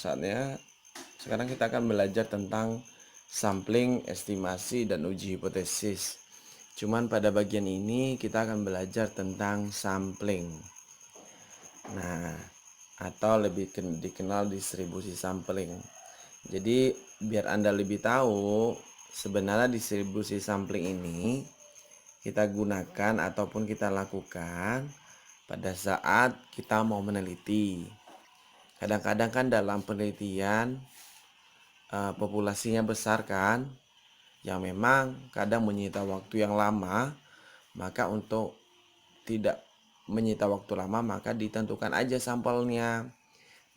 Saatnya sekarang kita akan belajar tentang sampling, estimasi, dan uji hipotesis. Cuman pada bagian ini kita akan belajar tentang sampling. Nah, atau lebih dikenal distribusi sampling. Jadi biar Anda lebih tahu, sebenarnya distribusi sampling ini kita gunakan ataupun kita lakukan pada saat kita mau meneliti. Kadang-kadang kan dalam penelitian populasinya besar kan, yang memang kadang menyita waktu yang lama, maka untuk tidak menyita waktu lama maka ditentukan aja sampelnya.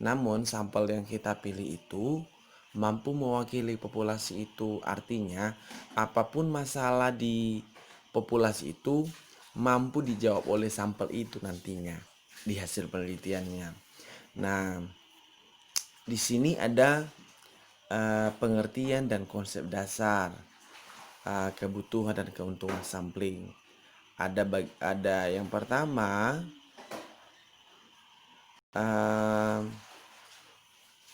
Namun sampel yang kita pilih itu mampu mewakili populasi itu. Artinya apapun masalah di populasi itu mampu dijawab oleh sampel itu nantinya di hasil penelitiannya. Nah, di sini ada pengertian dan konsep dasar kebutuhan dan keuntungan sampling. Ada yang pertama,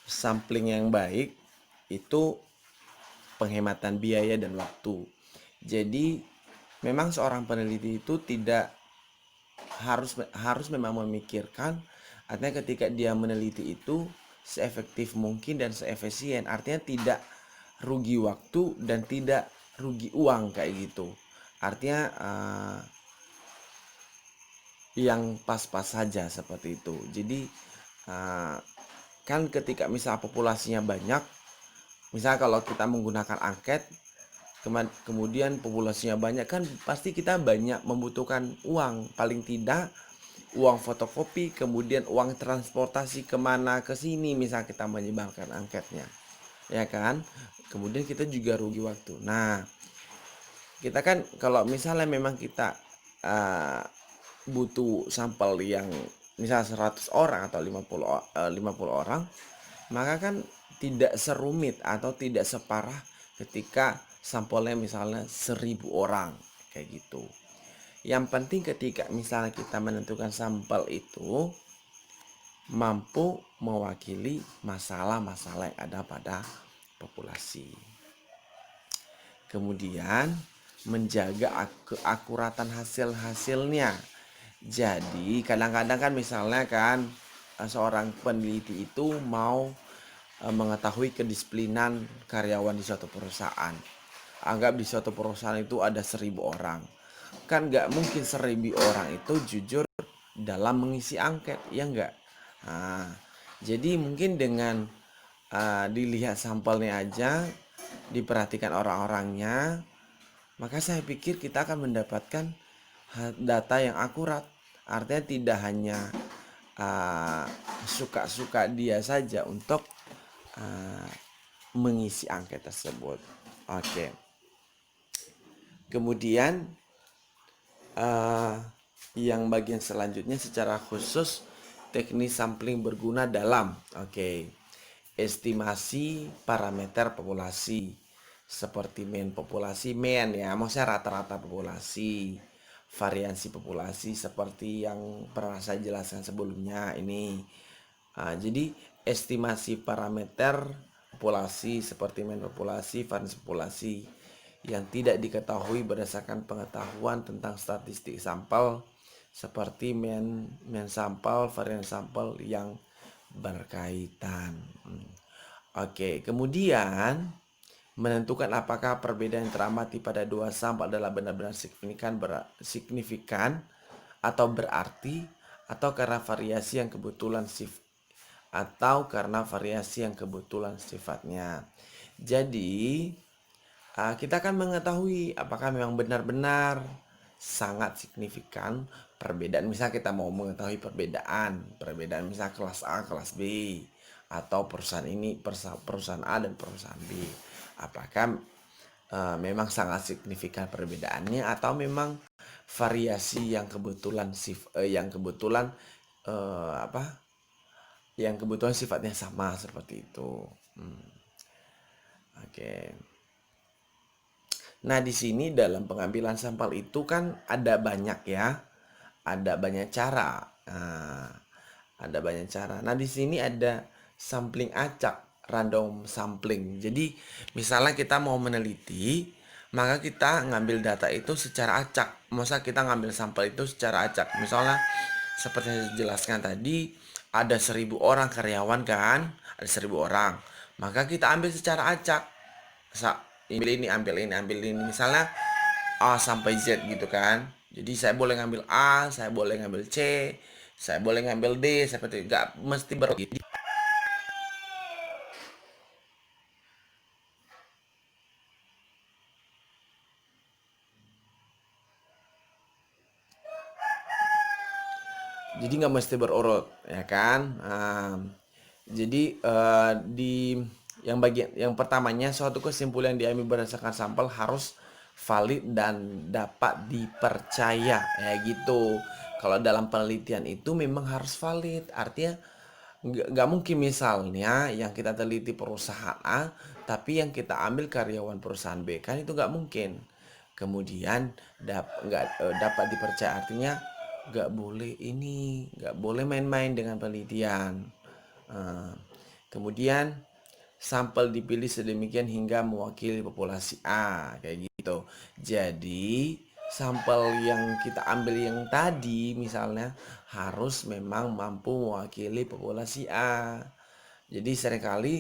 sampling yang baik itu penghematan biaya dan waktu. Jadi memang seorang peneliti itu tidak harus memang memikirkan, artinya ketika dia meneliti itu seefektif mungkin dan seefisien, artinya tidak rugi waktu dan tidak rugi uang kayak gitu. Artinya yang pas-pas saja seperti itu. Jadi kan ketika misal populasinya banyak, misal kalau kita menggunakan angket, kemudian populasinya banyak, kan pasti kita banyak membutuhkan uang, paling tidak uang fotokopi, kemudian uang transportasi kemana ke sini, misal kita menyebarkan angketnya, ya kan. Kemudian kita juga rugi waktu. Nah, kita kan kalau misalnya memang kita butuh sampel yang misal 100 orang atau 50 orang, maka kan tidak serumit atau tidak separah ketika sampelnya misalnya 1000 orang kayak gitu. Yang penting ketika misalnya kita menentukan sampel itu mampu mewakili masalah-masalah yang ada pada populasi. Kemudian menjaga keakuratan hasilnya. Jadi kadang-kadang kan misalnya kan seorang peneliti itu mau mengetahui kedisiplinan karyawan di suatu perusahaan. Anggap di suatu perusahaan itu ada 1000 orang. Kan nggak mungkin 1000 orang itu jujur dalam mengisi angket, ya nggak? Nah, jadi mungkin dengan dilihat sampelnya aja, diperhatikan orang-orangnya, maka saya pikir kita akan mendapatkan data yang akurat. Artinya tidak hanya suka-suka dia saja untuk mengisi angket tersebut. Oke. Kemudian yang bagian selanjutnya secara khusus teknis sampling berguna dalam estimasi parameter populasi seperti mean populasi, ya, maksudnya rata-rata populasi, variansi populasi seperti yang pernah saya jelaskan sebelumnya ini. Jadi estimasi parameter populasi seperti mean populasi, variansi populasi yang tidak diketahui berdasarkan pengetahuan tentang statistik sampel seperti mean sampel, varian sampel yang berkaitan. Kemudian menentukan apakah perbedaan yang teramati pada dua sampel adalah benar-benar signifikan atau berarti, atau karena variasi yang kebetulan sifatnya. Jadi kita akan mengetahui apakah memang benar-benar sangat signifikan perbedaan. Misal kita mau mengetahui perbedaan misal kelas A, kelas B, atau perusahaan ini, perusahaan A dan perusahaan B. Apakah memang sangat signifikan perbedaannya atau memang variasi yang kebetulan sifatnya sama seperti itu. Nah, di sini dalam pengambilan sampel itu kan ada banyak ya. Ada banyak cara. Nah, di sini ada sampling acak, random sampling. Jadi misalnya kita mau meneliti, maka kita ngambil data itu secara acak. Masa kita ngambil sampel itu secara acak. Misalnya seperti yang saya jelaskan tadi, ada 1.000 orang karyawan kan, ada 1.000 orang. Maka kita ambil secara acak. Ambil ini, ambil ini, ambil ini. Misalnya A sampai Z gitu kan. Jadi saya boleh ngambil A, saya boleh ngambil C, saya boleh ngambil D, seperti nggak mesti jadi nggak mesti berurut ya kan. Jadi di yang bagian yang pertamanya, suatu kesimpulan yang diambil berdasarkan sampel harus valid dan dapat dipercaya ya gitu. Kalau dalam penelitian itu memang harus valid, artinya nggak mungkin misalnya yang kita teliti perusahaan A tapi yang kita ambil karyawan perusahaan B, kan itu nggak mungkin. Kemudian dapat dipercaya, artinya nggak boleh main-main dengan penelitian. Eh, Kemudian sampel dipilih sedemikian hingga mewakili populasi A, kayak gitu. Jadi sampel yang kita ambil yang tadi misalnya harus memang mampu mewakili populasi A. Jadi seringkali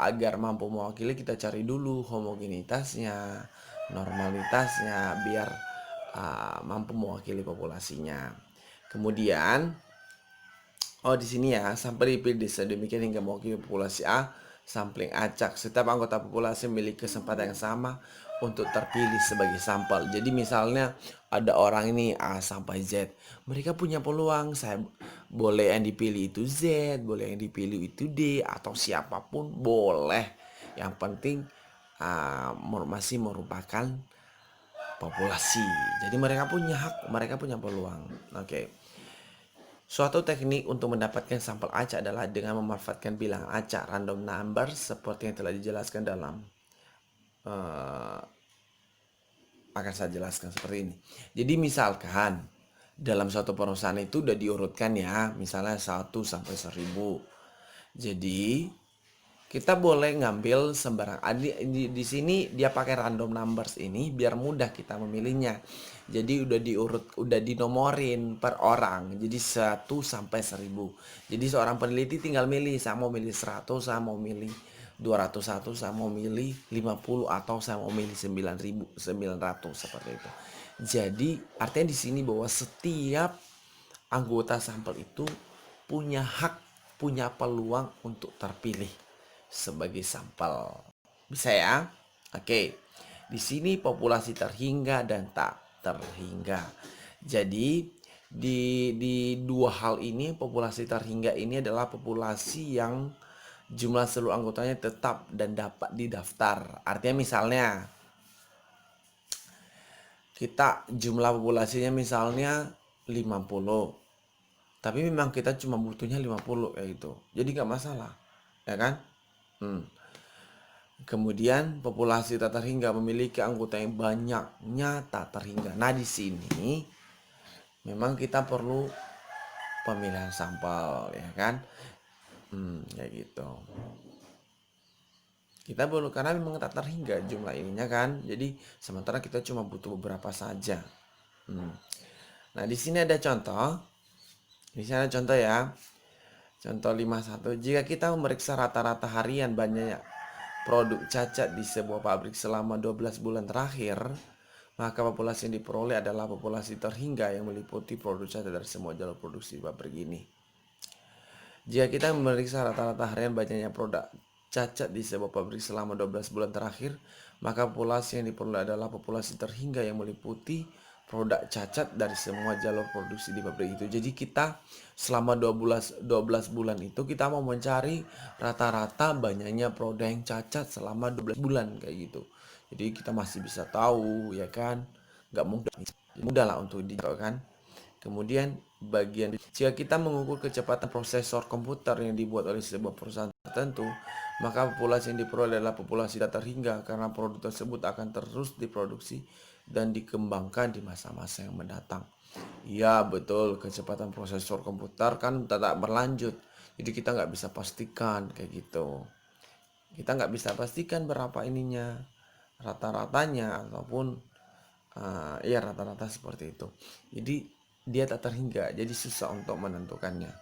agar mampu mewakili kita cari dulu homogenitasnya, normalitasnya, biar mampu mewakili populasinya. Kemudian, oh di sini ya, sampel dipilih sedemikian hingga mewakili populasi A, sampling acak. Setiap anggota populasi memiliki kesempatan yang sama untuk terpilih sebagai sampel. Jadi misalnya ada orang ini A sampai Z, mereka punya peluang. Saya boleh yang dipilih itu Z, boleh yang dipilih itu D, atau siapapun boleh. Yang penting masih merupakan populasi. Jadi mereka punya hak, mereka punya peluang. Oke. Suatu teknik untuk mendapatkan sampel acak adalah dengan memanfaatkan bilangan acak random number seperti yang telah dijelaskan dalam eh, akan saya jelaskan seperti ini. Jadi misalkan dalam suatu perusahaan itu udah diurutkan ya, misalnya 1 sampai 1.000. Jadi kita boleh ngambil sembarang. Di sini dia pakai random numbers ini biar mudah kita memilihnya. Jadi udah diurut, udah dinomorin per orang. Jadi 1 sampai 1.000. Jadi seorang peneliti tinggal milih, saya mau milih 100, saya mau milih 201, saya mau milih 50, atau saya mau milih 9.900 seperti itu. Jadi artinya di sini bahwa setiap anggota sampel itu punya hak, punya peluang untuk terpilih sebagai sampel. Bisa ya? Oke. Di sini populasi terhingga dan tak terhingga. Jadi di dua hal ini, populasi terhingga ini adalah populasi yang jumlah seluruh anggotanya tetap dan dapat didaftar. Artinya misalnya kita jumlah populasinya misalnya 50, tapi memang kita cuma butuhnya 50 ya itu. Jadi nggak masalah, ya kan? Hmm. Kemudian populasi tak terhingga memiliki anggota yang banyaknya tak terhingga. Nah di sini memang kita perlu pemilihan sampel, ya kan? Kayak gitu. Kita perlu, karena memang tak terhingga jumlah ininya kan. Jadi sementara kita cuma butuh beberapa saja. Nah di sini ada contoh. Di sini ada contoh ya. Contoh 51. Jika kita memeriksa rata-rata harian banyak produk cacat di sebuah pabrik selama 12 bulan terakhir, maka populasi yang diperoleh adalah populasi terhingga yang meliputi produk cacat dari semua jalur produksi pabrik ini. Jika kita memeriksa rata-rata harian banyaknya produk cacat di sebuah pabrik selama 12 bulan terakhir, maka populasi yang diperoleh adalah populasi terhingga yang meliputi produk cacat dari semua jalur produksi di pabrik itu. Jadi kita selama 12 bulan itu kita mau mencari rata-rata banyaknya produk yang cacat selama 12 bulan kayak gitu. Jadi kita masih bisa tahu ya kan, nggak mudah lah untuk dijawab kan. Kemudian bagian jika kita mengukur kecepatan prosesor komputer yang dibuat oleh sebuah perusahaan tertentu, maka populasi yang diperoleh adalah populasi tak terhingga karena produk tersebut akan terus diproduksi dan dikembangkan di masa-masa yang mendatang. Iya betul, kecepatan prosesor komputer kan tetap berlanjut. Jadi kita nggak bisa pastikan kayak gitu. Kita nggak bisa pastikan berapa ininya, rata-ratanya, ataupun ya rata-rata seperti itu. Jadi dia tak terhingga, jadi susah untuk menentukannya.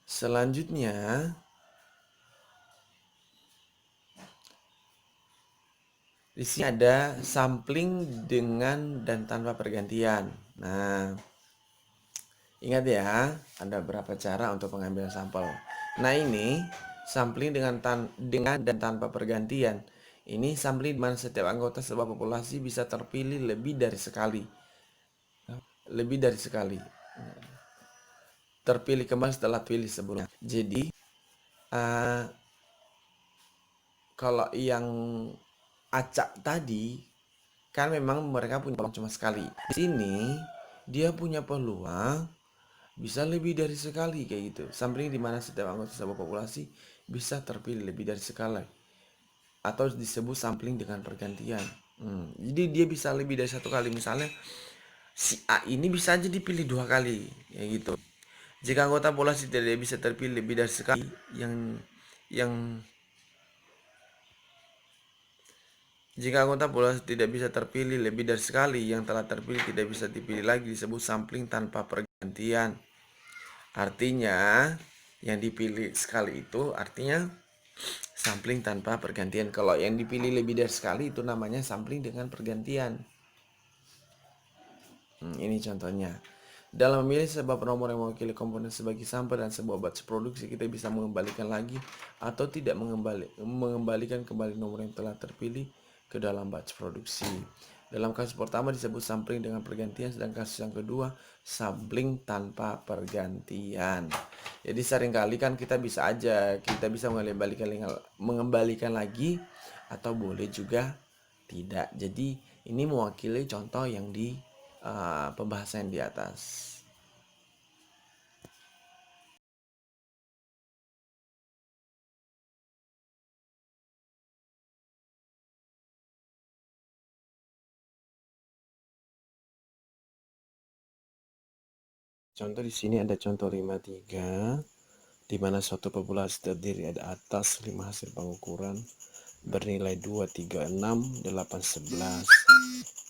Selanjutnya, di sini ada sampling dengan dan tanpa pergantian. Nah, ingat ya, ada beberapa cara untuk pengambilan sampel. Nah, ini sampling dengan dan tanpa pergantian. Ini sampling di mana setiap anggota sebuah populasi bisa terpilih lebih dari sekali. Lebih dari sekali. Terpilih kembali setelah pilih sebelumnya. Jadi, kalau yang acak tadi kan memang mereka punya peluang cuma sekali. Di sini dia punya peluang bisa lebih dari sekali kayak gitu. Sampling di mana setiap anggota sebuah populasi bisa terpilih lebih dari sekali, atau disebut sampling dengan pergantian. Jadi dia bisa lebih dari satu kali. Misalnya si A ini bisa aja dipilih 2 kali kayak gitu. Jika anggota populasi tidak bisa terpilih lebih dari sekali, yang jika anggota populasi tidak bisa terpilih lebih dari sekali, yang telah terpilih tidak bisa dipilih lagi, disebut sampling tanpa pergantian. Artinya, yang dipilih sekali itu artinya sampling tanpa pergantian. Kalau yang dipilih lebih dari sekali itu namanya sampling dengan pergantian. Ini contohnya. Dalam memilih sebuah nomor yang mewakili komponen sebagai sampel dan sebuah batch produksi, kita bisa mengembalikan lagi atau tidak mengembalikan kembali nomor yang telah terpilih ke dalam batch produksi. Dalam kasus pertama disebut sampling dengan pergantian, sedang kasus yang kedua sampling tanpa pergantian. Jadi seringkali kan kita bisa mengembalikan lagi, atau boleh juga tidak. Jadi ini mewakili contoh yang di pembahasan di atas. Contoh di sini ada contoh 53, di mana suatu populasi terdiri ada atas 5 hasil pengukuran bernilai 2, 3, 6, 8, 11.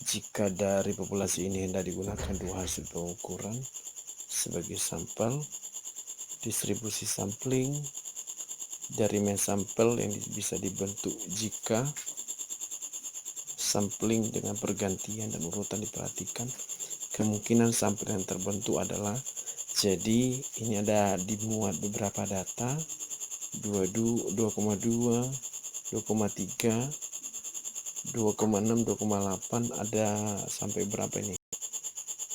Jika dari populasi ini hendak digunakan 2 hasil pengukuran sebagai sampel, distribusi sampling dari main sampel yang bisa dibentuk jika sampling dengan pergantian dan urutan diperhatikan. Kemungkinan sampel yang terbentuk adalah, jadi ini ada dimuat beberapa data 2,2, 2,3, 2,6, 2,8, ada sampai berapa ini?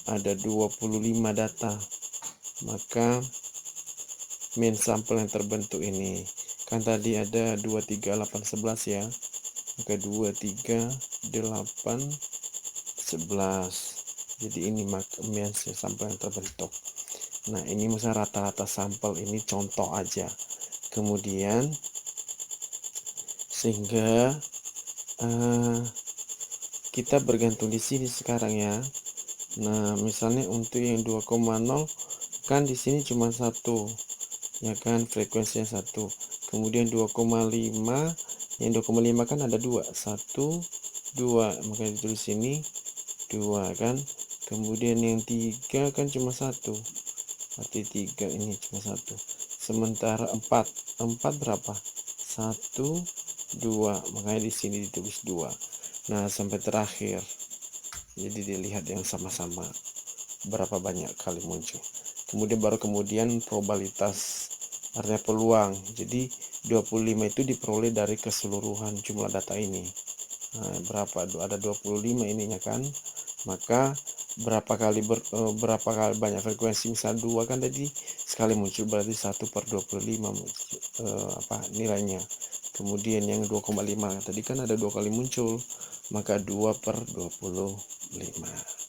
Ada 25 data. Maka main sampel yang terbentuk ini kan tadi ada 2, 3, 8, 11 ya. Maka 2, 3, 8, 11. Jadi ini main sampel yang terbentuk. Nah, ini misalnya rata-rata sampel, ini contoh aja. Kemudian sehingga kita bergantung di sini sekarang ya. Nah, misalnya untuk yang 2,0 kan di sini cuma 1 ya kan, frekuensinya 1. Kemudian 2,5, yang 2,5 kan ada 2, 1, 2, makanya ditulis sini 2 kan. Kemudian yang 3 kan cuma 1, arti 3 ini cuma 1. Sementara 4 berapa? 1, 2, makanya di sini ditulis 2. Nah, sampai terakhir. Jadi dilihat yang sama-sama berapa banyak kali muncul. Kemudian probabilitas, artinya peluang. Jadi 25 itu diperoleh dari keseluruhan jumlah data ini. Nah, berapa? Ada 25 ininya kan. Maka berapa kali banyak frekuensi, misal 2 kan tadi sekali muncul, berarti 1/25 nilainya. Kemudian yang 2,5 tadi kan ada 2 kali muncul, maka 2/25.